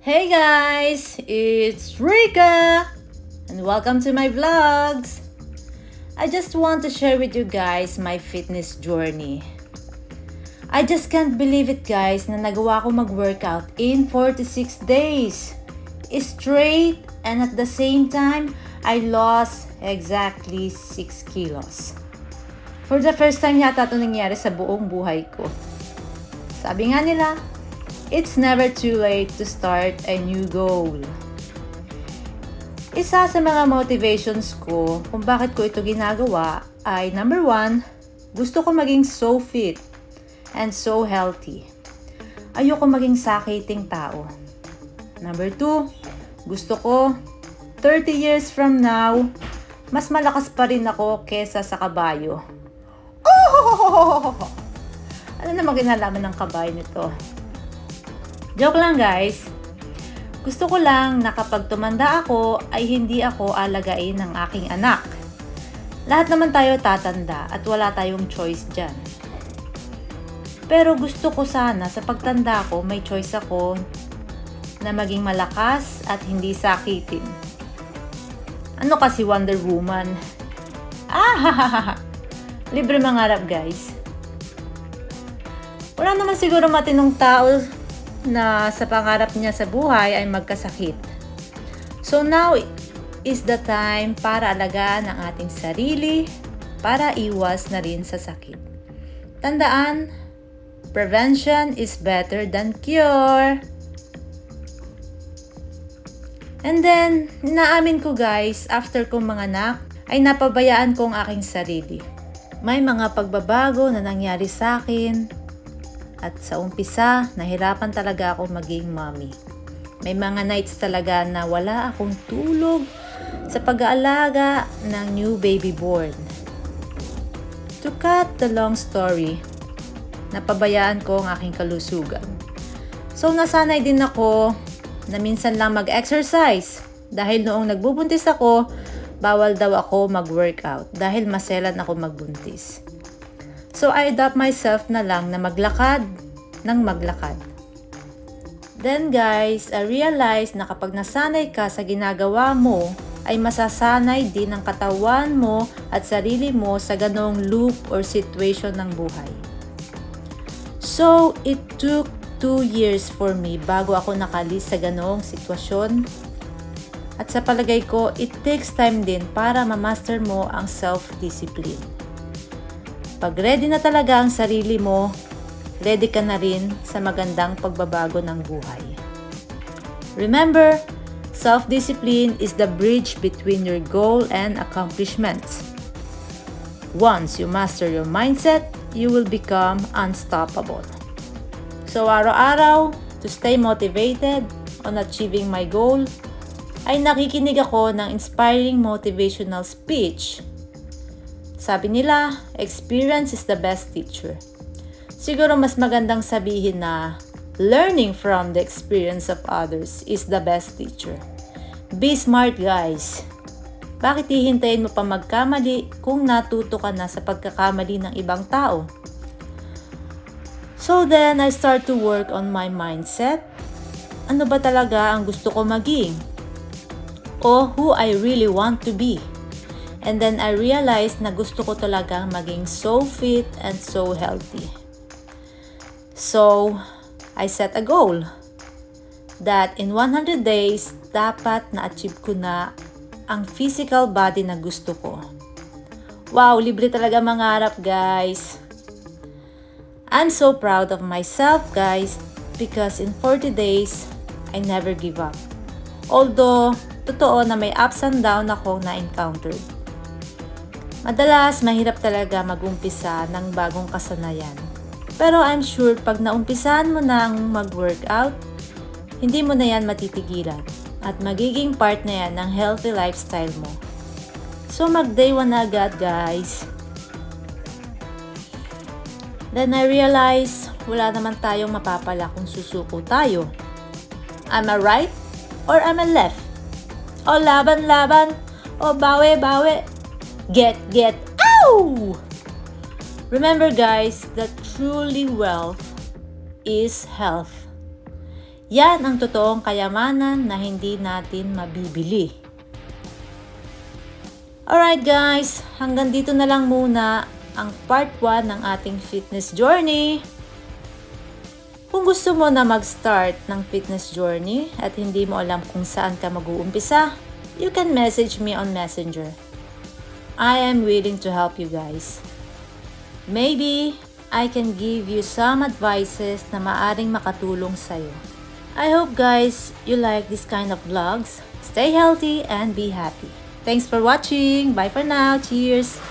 Hey guys, it's Rika and welcome to my vlogs. I just want to share with you guys my fitness journey. I just can't believe it guys na nagawa ko mag-workout in 46 days straight, and at the same time, I lost exactly 6 kilos. For the first time yata ito nangyari sa buong buhay ko. Sabi nga nila, it's never too late to start a new goal. Isa sa mga motivations ko kung bakit ko ito ginagawa ay number 1, gusto ko maging so fit and so healthy. Ayoko maging sakiting tao. Number 2, gusto ko 30 years from now, mas malakas pa rin ako kesa sa kabayo. Oh! Ano naman kinalaman ng kabayo nito? Joke lang guys. Gusto ko lang na kapag tumanda ako ay hindi ako alagain ng aking anak. Lahat naman tayo tatanda at wala tayong choice dyan. Pero gusto ko sana sa pagtanda ko may choice ako na maging malakas at hindi sakitin. Ano kasi Wonder Woman? Libre mangarap guys. Wala naman siguro matinong tao na sa pangarap niya sa buhay ay magkasakit. So now is the time para alagaan ang ating sarili para iwas na rin sa sakit. Tandaan, prevention is better than cure. And then, inaamin ko guys, after kong manganak, ay napabayaan ko ang aking sarili. May mga pagbabago na nangyari sa akin. At sa umpisa, nahirapan talaga ako maging mommy. May mga nights talaga na wala akong tulog sa pag-aalaga ng new baby born. To cut the long story, napabayaan ko ang aking kalusugan. So nasanay din ako na minsan lang mag-exercise dahil noong nagbubuntis ako, bawal daw ako mag-workout dahil maselan ako magbuntis. So I adapt myself na lang na maglakad ng maglakad. Then guys, I realized na kapag nasanay ka sa ginagawa mo, ay masasanay din ang katawan mo at sarili mo sa ganong loop or situation ng buhay. So it took 2 years for me bago ako nakalis sa ganong sitwasyon. At sa palagay ko, it takes time din para ma-master mo ang self-discipline. Pag ready na talaga ang sarili mo, ready ka na rin sa magandang pagbabago ng buhay. Remember, self-discipline is the bridge between your goal and accomplishments. Once you master your mindset, you will become unstoppable. So araw-araw, to stay motivated on achieving my goal, ay nakikinig ako ng inspiring motivational speech. Sabi nila, experience is the best teacher. Siguro mas magandang sabihin na learning from the experience of others is the best teacher. Be smart guys. Bakit hihintayin mo pa magkamali kung natuto ka na sa pagkakamali ng ibang tao? So then, I start to work on my mindset. Ano ba talaga ang gusto ko maging? O who I really want to be? And then I realized na gusto ko talagang maging so fit and so healthy. So, I set a goal that in 100 days, dapat na-achieve ko na ang physical body na gusto ko. Wow, libre talaga mangarap guys. I'm so proud of myself guys because in 40 days, I never give up. Although, totoo na may ups and down akong na-encountered. Madalas, mahirap talaga mag-umpisa ng bagong kasanayan. Pero I'm sure pag naumpisahan mo nang mag-workout, hindi mo na yan matitigilan at magiging part na yan ng healthy lifestyle mo. So mag-day 1 na agad guys. Then I realized wala naman tayong mapapala kung susuko tayo. Am I right or am I left? O laban-laban, o bawi-bawi. Get, ow! Remember guys, that truly wealth is health. Yan ang totoong kayamanan na hindi natin mabibili. Alright guys, hanggang dito na lang muna ang part 1 ng ating fitness journey. Kung gusto mo na mag-start ng fitness journey at hindi mo alam kung saan ka mag-uumpisa, you can message me on Messenger. I am willing to help you guys. Maybe I can give you some advices na maaring makatulong sa'yo. I hope guys you like this kind of vlogs. Stay healthy and be happy. Thanks for watching. Bye for now. Cheers!